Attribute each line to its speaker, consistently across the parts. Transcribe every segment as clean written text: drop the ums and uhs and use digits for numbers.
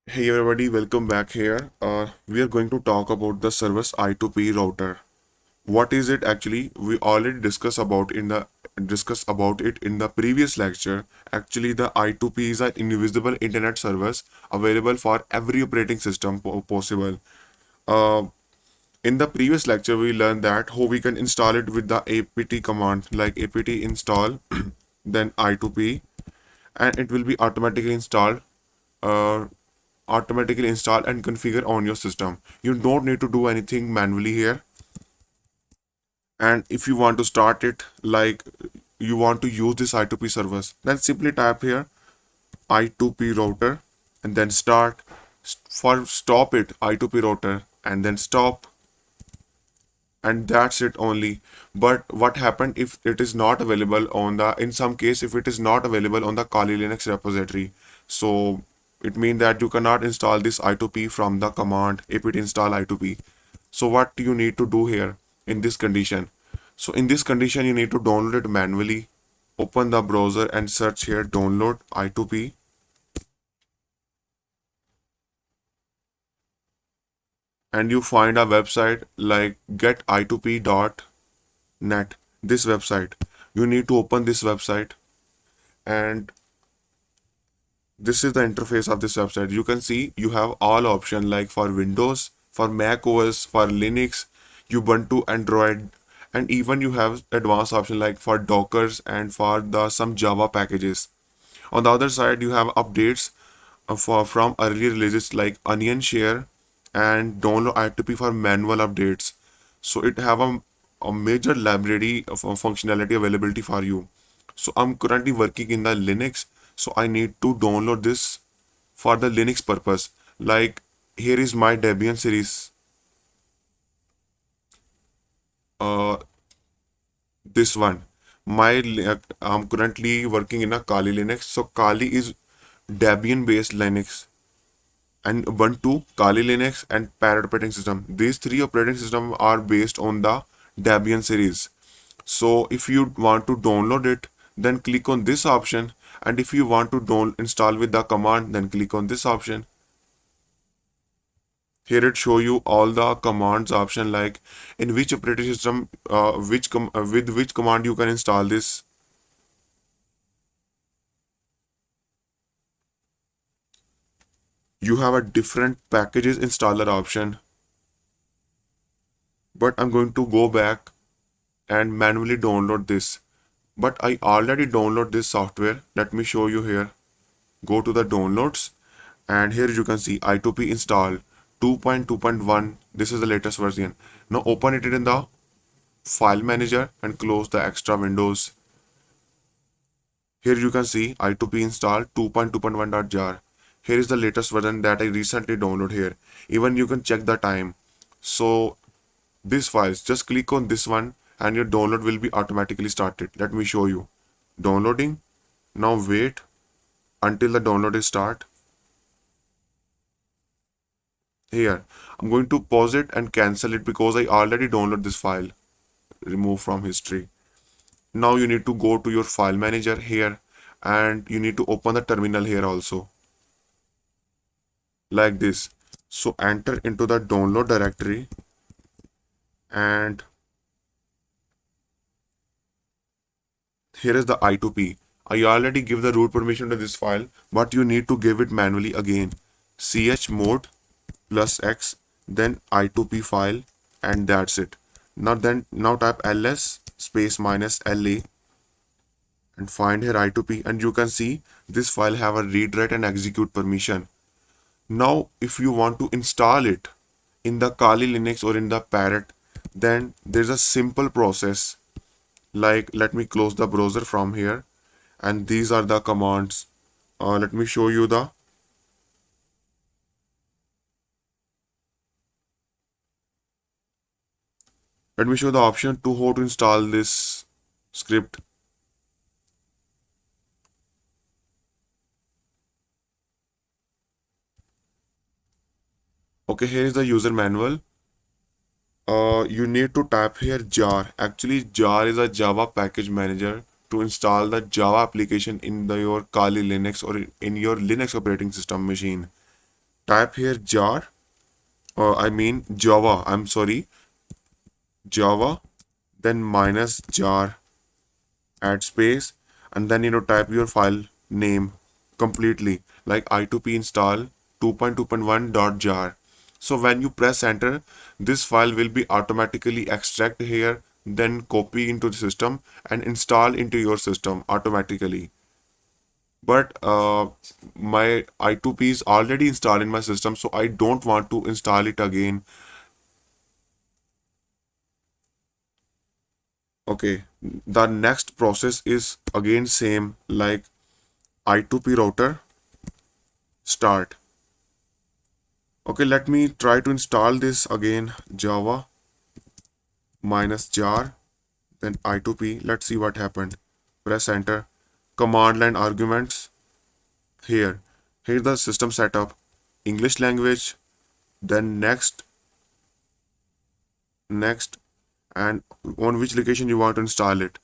Speaker 1: Hey everybody, welcome back here. We are going to talk about the service I2P router. What is it actually? We already discussed about it in the previous lecture. Actually, the I2P is an invisible internet service available for every operating system possible. Uh, in the previous lecture, we learned that how we can install it with the apt command, like apt install, then I2P, and it will be uh, automatically install and configure on your system. You don't need to do anything manually here. And if you want to start it, like you want to use this I2P service, then simply type here I2P router and then start. For stop it, I2P router and then stop, and that's it only. But what happened if it is not available on the, in some case, if it is not available on the Kali Linux repository, so it means that you cannot install this I2P from the command apt install I2P. So what you need to do here in this condition? So in this condition, you need to download it manually. Open the browser and search here download I2P, and you find a website like geti2p.net. This website, you need to open this website, and this is the interface of this website. You can see you have all options like for Windows, for Mac OS, for Linux, Ubuntu, Android, and even you have advanced option like for Dockers and for the some Java packages. On the other side, you have updates for from earlier releases like Onion Share and download I2P for manual updates. So it have a major library of functionality availability for you. So I'm currently working in the Linux, so I need to download this for the Linux purpose. Like here is my Debian series. Uh, this one. I'm currently working in a Kali Linux. So Kali is Debian based Linux, and Ubuntu, Kali Linux, and Parrot operating system. These three operating systems are based on the Debian series. So if you want to download it, then click on this option. And if you want to install with the command, then click on this option. Here it show you all the commands option, like in which operating system, with which command you can install this. You have a different packages installer option, but I'm going to go back and manually download this. But I already download this software. Let me show you here. Go to the downloads, and here you can see I2P install 2.2.1. This is the latest version. Now open it in the file manager and close the extra windows. Here you can see I2P install 2.2.1.jar. Here is the latest version that I recently downloaded here. Even you can check the time. So this files, just click on this one and your download will be automatically started. Let me show you. Downloading. Now wait until the download is start. Here, I'm going to pause it and cancel it because I already downloaded this file. Remove from history. Now you need to go to your file manager here, and you need to open the terminal here also. Like this. So enter into the download directory, and here is the I2P. I already give the root permission to this file, but you need to give it manually again. chmod +X, then I2P file, and that's it. Now type ls space minus la and find here I2P, and you can see this file have a read, write, and execute permission. Now if you want to install it in the Kali Linux or in the Parrot, then there's a simple process. Like let me close the browser from here, and these are the commands. Let me show you the let me show the option to how to install this script. Okay, here is the user manual. You need to type here jar. Actually, jar is a Java package manager to install the Java application in your Kali Linux or in your Linux operating system machine. Type here jar, or I mean Java, I'm sorry, Java, then minus jar, add space, and then type your file name completely, like I2P install 2.2.1.jar. So when you press enter, this file will be automatically extract here, then copy into the system and install into your system automatically. But my I2P is already installed in my system, so I don't want to install it again. Okay, the next process is again same, like I2P router start. Okay, let me try to install this again, Java minus jar, then I2P. Let's see what happened. Press enter. Command line arguments here. Here the system setup, English language, then next, and on which location you want to install it.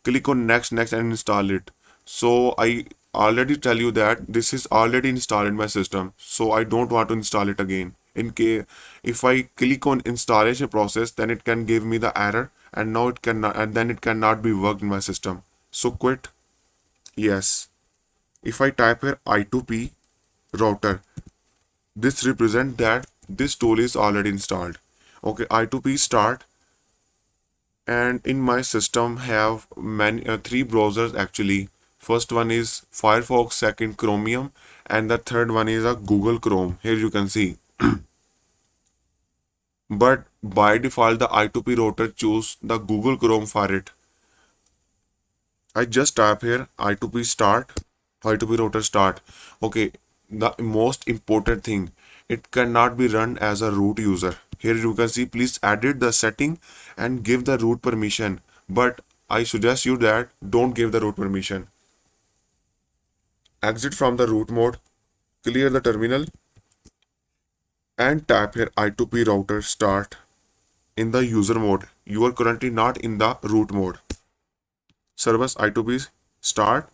Speaker 1: Click on next and install it. So I already tell you that this is already installed in my system, so I don't want to install it again. In case if I click on installation process, then it can give me the error, and now it cannot, and then it cannot be worked in my system. So quit. Yes. If I type here I2P router, this represent that this tool is already installed. Okay, I2P start, and in my system have many three browsers actually. First one is Firefox, second Chromium, and the third one is a Google Chrome. Here you can see. But by default the I2P router choose the Google Chrome for it. I just type here I2P start, I2P router start. Okay, the most important thing, it cannot be run as a root user. Here you can see, please edit the setting and give the root permission. But I suggest you that don't give the root permission. Exit from the root mode, clear the terminal, and tap here I2P router start in the user mode. You are currently not in the root mode. Service I2P start,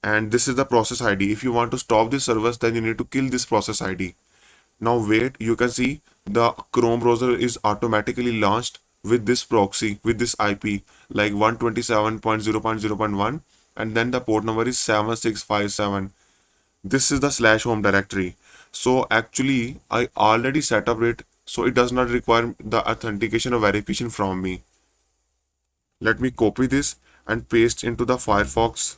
Speaker 1: and this is the process ID. If you want to stop this service, then you need to kill this process ID. Now wait, you can see the Chrome browser is automatically launched with this proxy, with this IP, like 127.0.0.1, and then the port number is 7657. This is the slash home directory. So actually I already set up it, so it does not require the authentication or verification from me. Let me copy this and paste into the Firefox.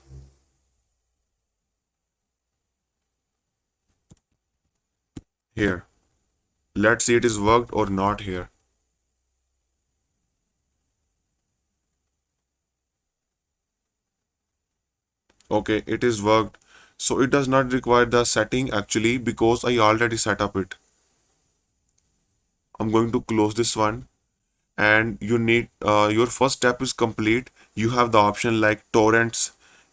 Speaker 1: Here, let's see it is worked or not here. Okay, it is worked. So it does not require the setting actually, because I already set up it. I'm going to close this one, and you need your first step is complete. You have the option like torrents.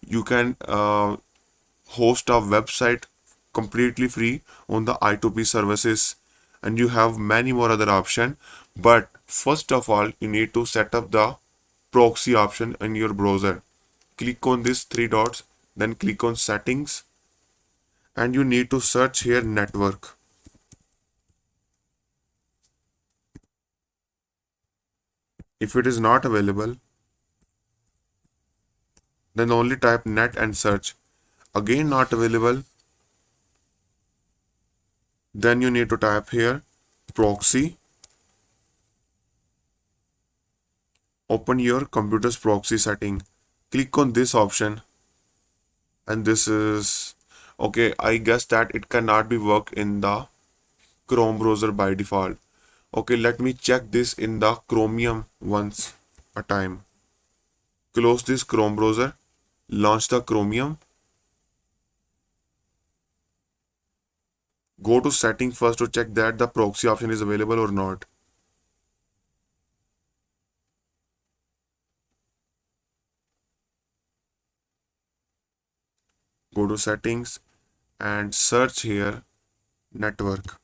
Speaker 1: You can host a website completely free on the I2P services, and you have many more other options. But first of all, you need to set up the proxy option in your browser. Click on these three dots, then click on settings, and you need to search here network. If it is not available, then only type net and search. Again not available, then you need to type here proxy. Open your computer's proxy setting. Click on this option, and this is okay. I guess that it cannot be worked in the Chrome browser by default. Okay, let me check this in the Chromium once a time. Close this Chrome browser, launch the Chromium, go to setting first to check that the proxy option is available or not. Go to settings and search here network.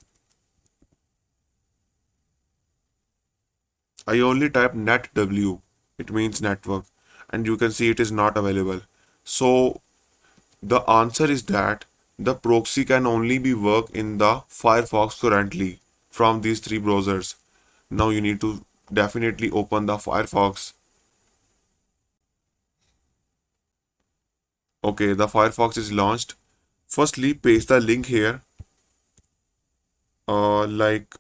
Speaker 1: I only type netw, it means network, and you can see it is not available. So the answer is that The proxy can only be work in the Firefox currently from these three browsers. Now you need to definitely open the Firefox. Okay, the Firefox is launched. Firstly, paste the link here, like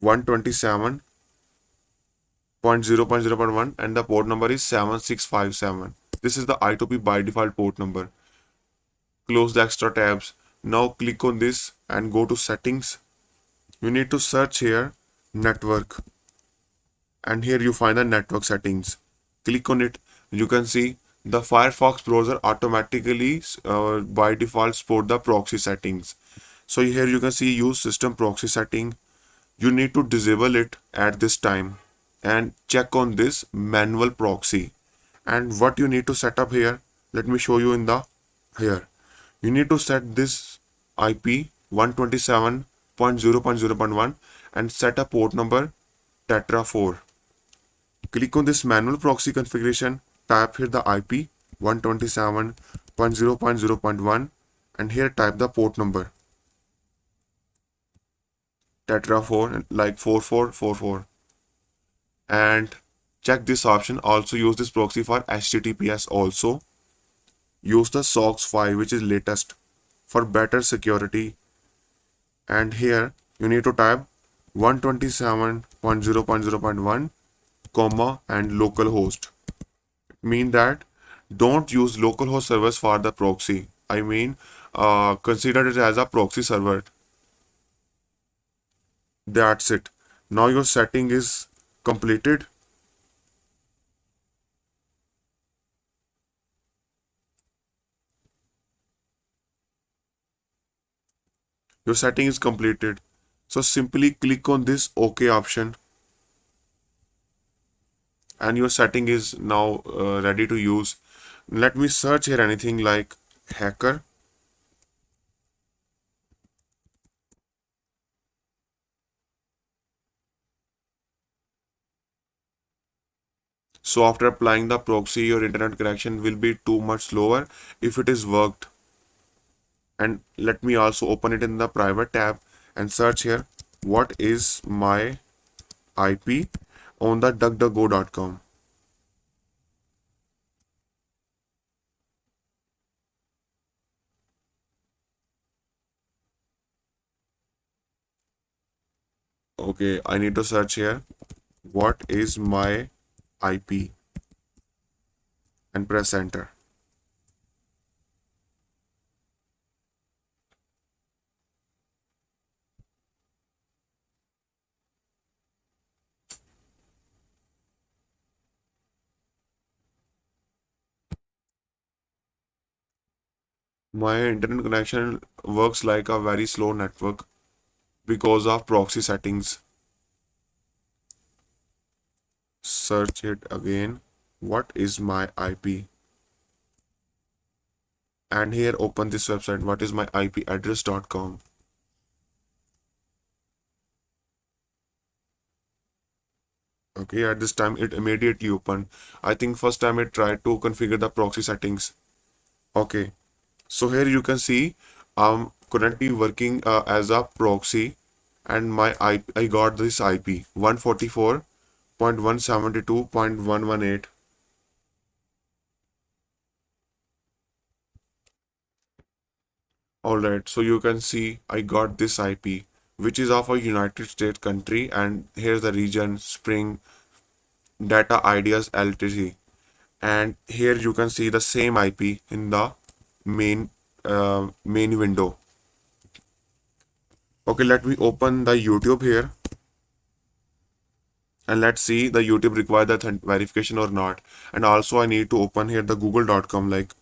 Speaker 1: 127.0.0.1 and the port number is 7657. This is the I2P by default port number. Close the extra tabs. Now click on this and go to settings. You need to search here network, and here you find the network settings. Click on it. You can see the Firefox browser automatically by default support the proxy settings. So here you can see use system proxy setting. You need to disable it at this time and check on this manual proxy. And what you need to set up here, let me show you in the here. You need to set this IP 127.0.0.1 and set a port number tetra 4. Click on this manual proxy configuration, type here the IP 127.0.0.1 and here type the port number tetra 4 like 4444 and check this option. Also use this proxy for HTTPS. Also use the SOX 5 which is latest for better security, and here you need to type 127.0.0.1 comma and localhost. Mean that don't use localhost servers for the proxy. I mean, consider it as a proxy server. That's it. Now your setting is completed. Your setting is completed. So simply click on this OK option and your setting is now ready to use. Let me search here anything like hacker. So after applying the proxy, your internet connection will be too much slower if it is worked. And let me also open it in the private tab and search here what is my IP on the duckduckgo.com. Okay, I need to search here what is my IP and press enter. My internet connection works like a very slow network because of proxy settings. Search it again. What is my IP? And here open this website. What is my IP address.com. Okay, at this time it immediately opened. I think first time it tried to configure the proxy settings. Okay, so here you can see I'm currently working as a proxy and my I got this IP 144.172.118. Alright, so you can see I got this IP which is of a United States country, and here's the region Spring Data Ideas LTC, and here you can see the same IP in the main window. Okay, let me open the YouTube here and let's see the YouTube require the verification or not. And also I need to open here the google.com. Like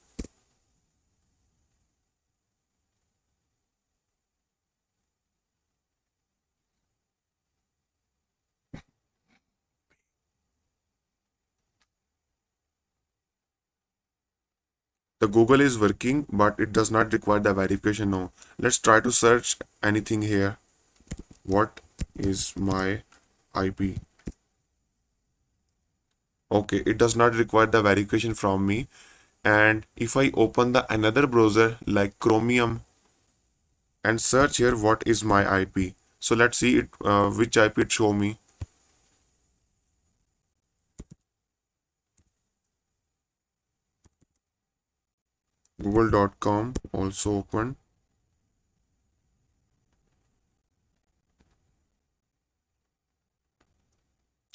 Speaker 1: the Google is working but it does not require the verification now. Let's try to search anything here. What is my IP? Okay, it does not require the verification from me. And if I open the another browser like Chromium and search here what is my IP. So let's see it which IP it show me. Google.com also open.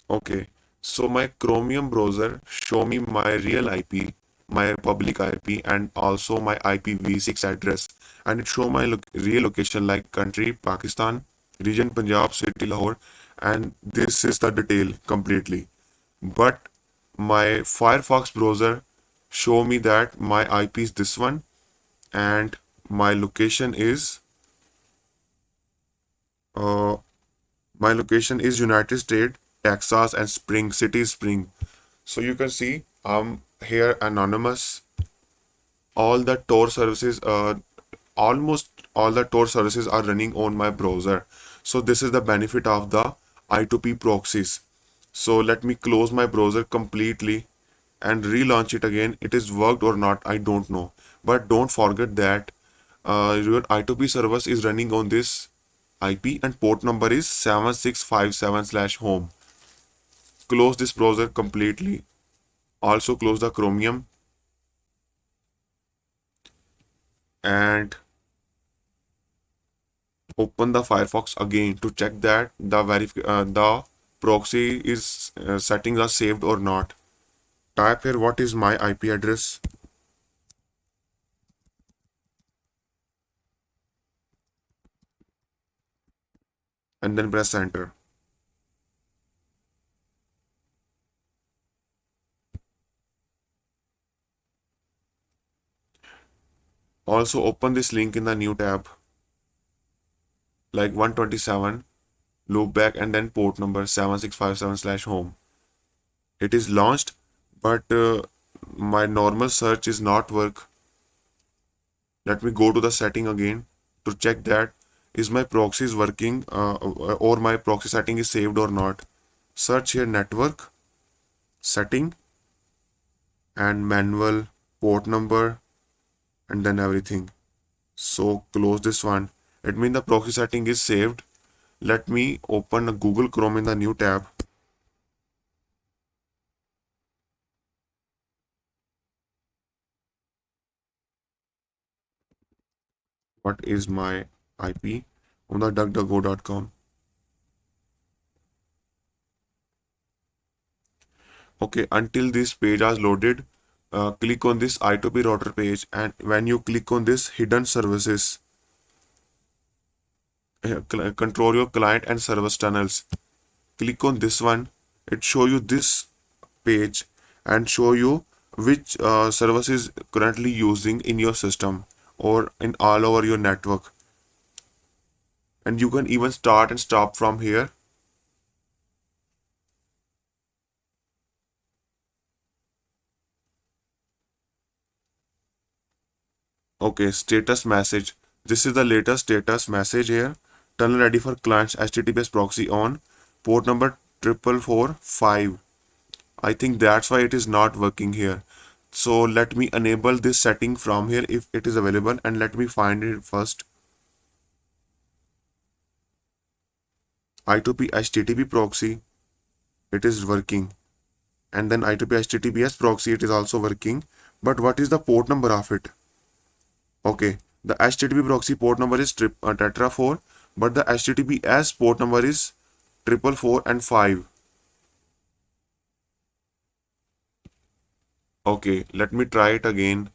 Speaker 1: Okay, so my Chromium browser show me my real IP, my public IP, and also my IPv6 address, and it show my real location like country Pakistan, region Punjab, city Lahore, and this is the detail completely. But my Firefox browser show me that my IP is this one, and my location is uh, United States, Texas, and Spring City Spring. So you can see I'm here anonymous. All the Tor services, almost all the Tor services are running on my browser. So this is the benefit of the I2P proxies. So let me close my browser completely and relaunch it again. It is worked or not, I don't know. But don't forget that your I2P service is running on this IP and port number is 7657/home. Close this browser completely. Also close the Chromium and open the Firefox again to check that the proxy is settings are saved or not. Type here what is my IP address and then press enter. Also open this link in the new tab like 127 loopback and then port number 7657/home. It is launched, but my normal search is not work. Let me go to the setting again to check that is my proxy is working or my proxy setting is saved or not. Search here network setting and manual port number and then everything. So close this one. It means the proxy setting is saved. Let me open a Google Chrome in the new tab. What is my IP on the duckduckgo.com? Okay, until this page is loaded, click on this I2P router page, and when you click on this hidden services, control your client and service tunnels. Click on this one. It show you this page and show you which service is currently using in your system or in all over your network. And you can even start and stop from here. Okay, status message. This is the latest status message here. Tunnel ready for client's HTTPS proxy on port number 4445. I think that's why it is not working here. So let me enable this setting from here if it is available and let me find it first. I2P HTTP proxy, it is working. And then I2P HTTPS proxy, it is also working. But what is the port number of it? Okay, the HTTP proxy port number is tetra 4, but the HTTPS port number is 444 and 5. Okay, let me try it again.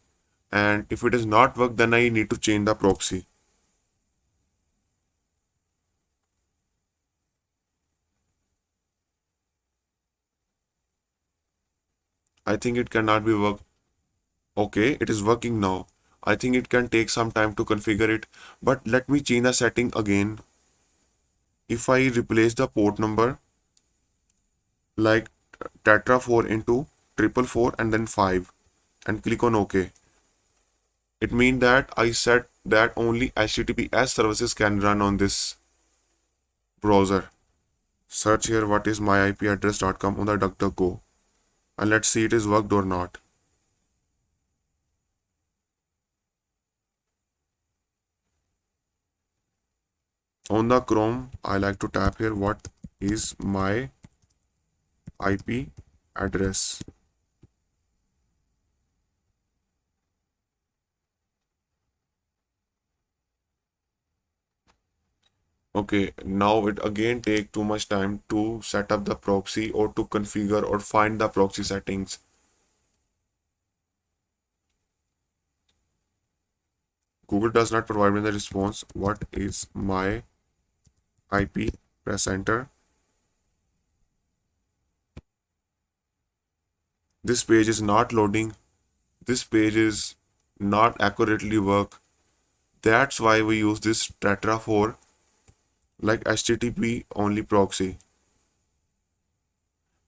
Speaker 1: And if it does not work, then I need to change the proxy. I think it cannot be worked. Okay, it is working now. I think it can take some time to configure it, but let me change the setting again. If I replace the port number like tetra 4 into 444 and then 5 and click on OK. It means that I set that only HTTPS services can run on this browser. Search here what is myipaddress.com on the DuckDuckGo and let's see it is worked or not. On the Chrome, I like to type here what is my IP address. Okay, now it again take too much time to set up the proxy or to configure or find the proxy settings. Google does not provide me the response. What is my IP? Press enter. This page is not loading. This page is not accurately work. That's why we use this Tetra for like HTTP only proxy.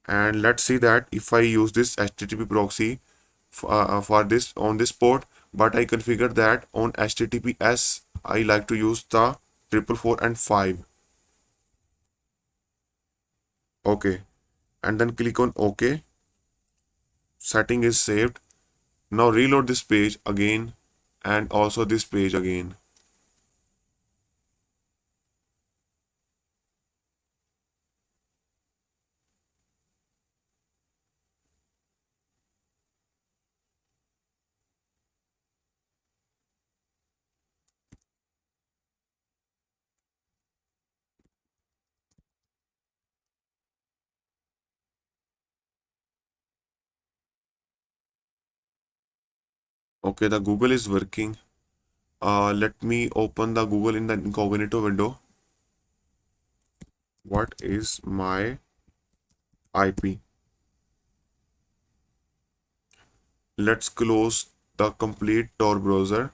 Speaker 1: And let's see that if I use this HTTP proxy for this on this port, but I configure that on HTTPS, I like to use the 444 and 5. Okay, and then click on OK. Setting is saved. Now reload this page again and also this page again. Okay, the Google is working. Let me open the Google in the incognito window. What is my IP? Let's close the complete Tor browser,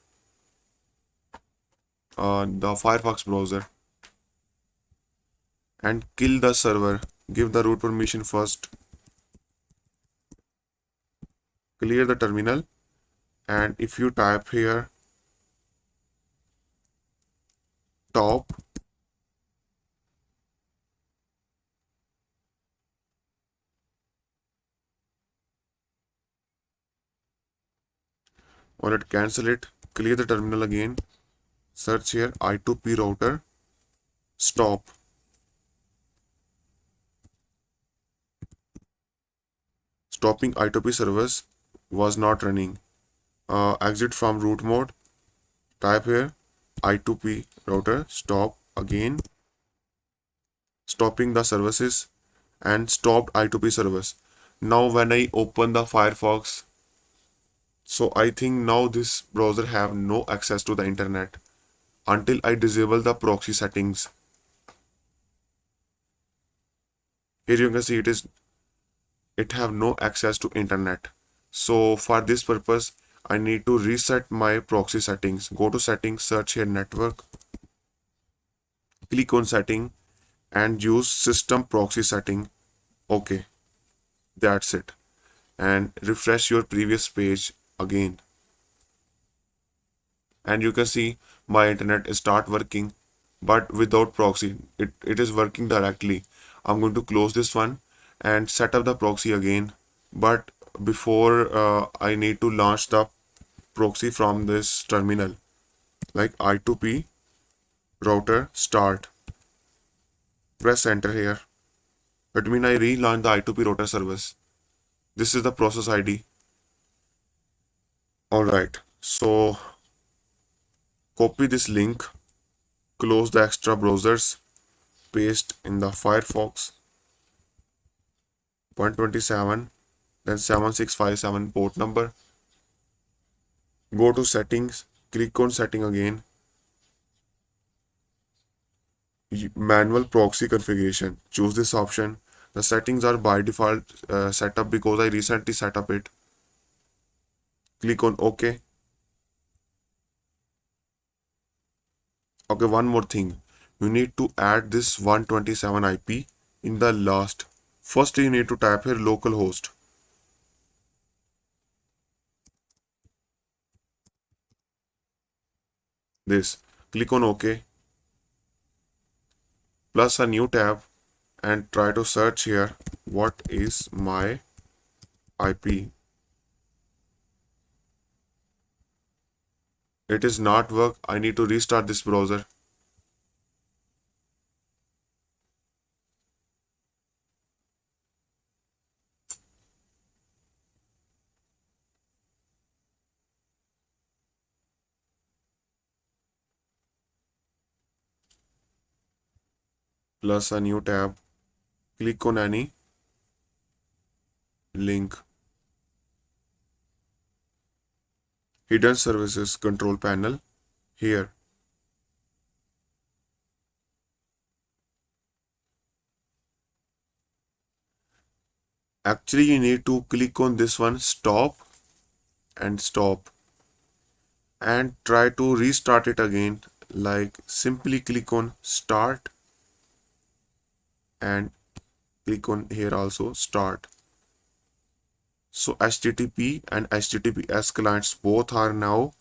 Speaker 1: the Firefox browser, and kill the server. Give the root permission first. Clear the terminal, and if you type here top, or it cancel it, clear the terminal again. Search here I2P router stop. Stopping I2P service was not running. Exit from root mode. Type here I2P router stop again. Stopping the services and stopped I2P service. Now when I open the Firefox, so I think now this browser have no access to the internet until I disable the proxy settings. Here you can see it have no access to internet. So for this purpose, I need to reset my proxy settings. Go to settings, search here network, click on setting and use system proxy setting. Okay, that's it. And refresh your previous page again. And you can see my internet start working, but without proxy. It is working directly. I'm going to close this one and set up the proxy again. But before I need to launch the proxy from this terminal, like I2P router start. Press enter here. It means I relaunch the I2P router service. This is the process ID. Alright, so copy this link, close the extra browsers, paste in the Firefox 127, then 7657 port number. Go to settings, click on setting again. Manual proxy configuration. Choose this option. The settings are by default set up because I recently set up it. Click on OK. Okay, one more thing. You need to add this 127 IP in the last. First, you need to type here localhost. This. Click on OK. Plus a new tab and try to search here. What is my IP? It is not work. I need to restart this browser. plus a new tab. Click on any link. Hidden services control panel here. Actually, you need to click on this one, stop and stop, and try to restart it again. Like simply click on start and click on here also start. So HTTP and HTTPS clients both are now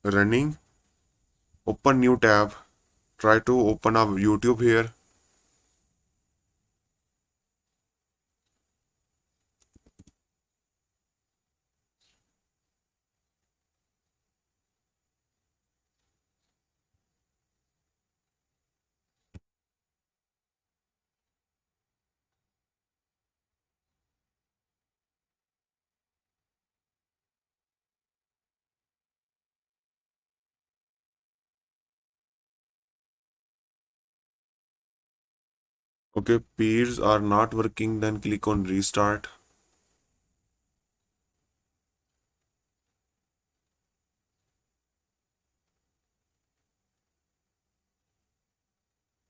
Speaker 1: running. Open new tab. Try to open up YouTube here. Okay, peers are not working, then click on restart.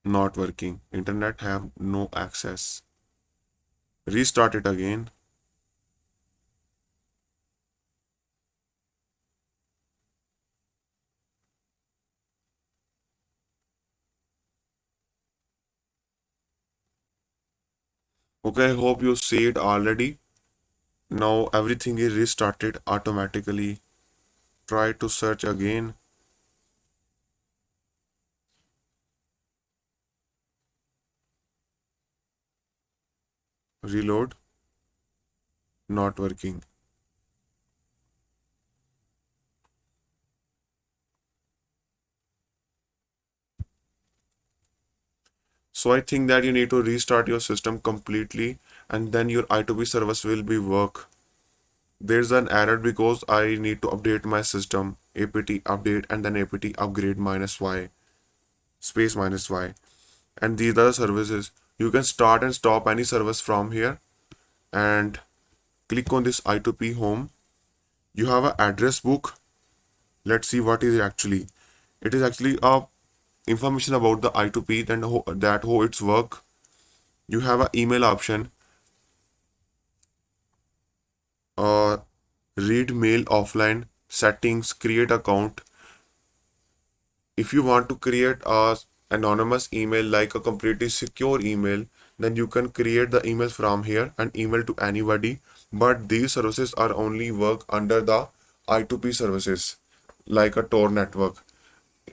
Speaker 1: Not working. Internet have no access. Restart it again. Okay, I hope you see it already. Now everything is restarted automatically. Try to search again. Reload. Not working. So I think that you need to restart your system completely and then your I2P service will be work. There's an error because I need to update my system, apt update and then apt upgrade minus y, space minus y. And these are the services. You can start and stop any service from here and click on this I2P home. You have an address book. Let's see what is it actually. It is actually a information about the I2P, then how it's work. You have an email option, read mail offline, settings, create account. If you want to create a anonymous email like a completely secure email, then you can create the emails from here and email to anybody. But these services are only work under the I2P services like a Tor network.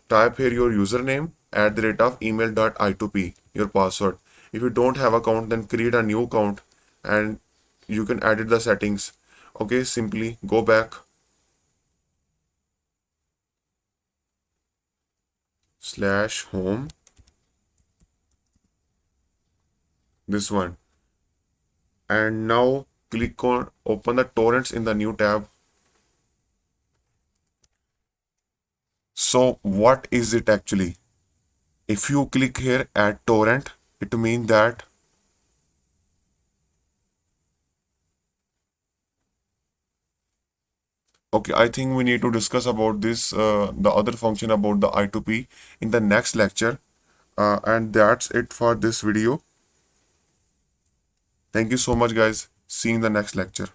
Speaker 1: Type here your username at the rate of email.i2p, your password. If you don't have account, then create a new account and you can edit the settings. Okay, simply go back slash home, this one, and now click on open the torrents in the new tab. So what is it actually? If you click here at torrent, it means that okay, I think we need to discuss about this the other function about the I2P in the next lecture. And that's it for this video. Thank you so much guys. See you in the next lecture.